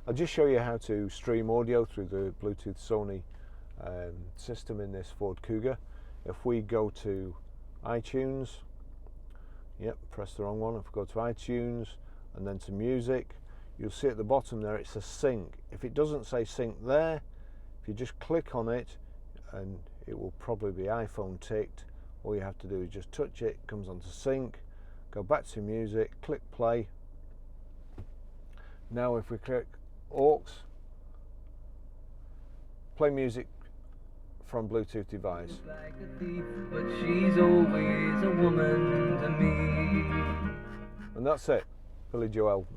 I'll just show you how to stream audio through the Bluetooth Sony system in this Ford Kuga. If we go to iTunes, yep, press the wrong one. If we go to iTunes and then to music, you'll see at the bottom there it says sync. If it doesn't say sync there, if you just click on it, and it will probably be iPhone ticked, all you have to do is just touch it, it comes onto sync, go back to music, click play. Now if we click aux, play music from Bluetooth device. Like a thief, but she's always a woman to me. And that's it, Billy Joel.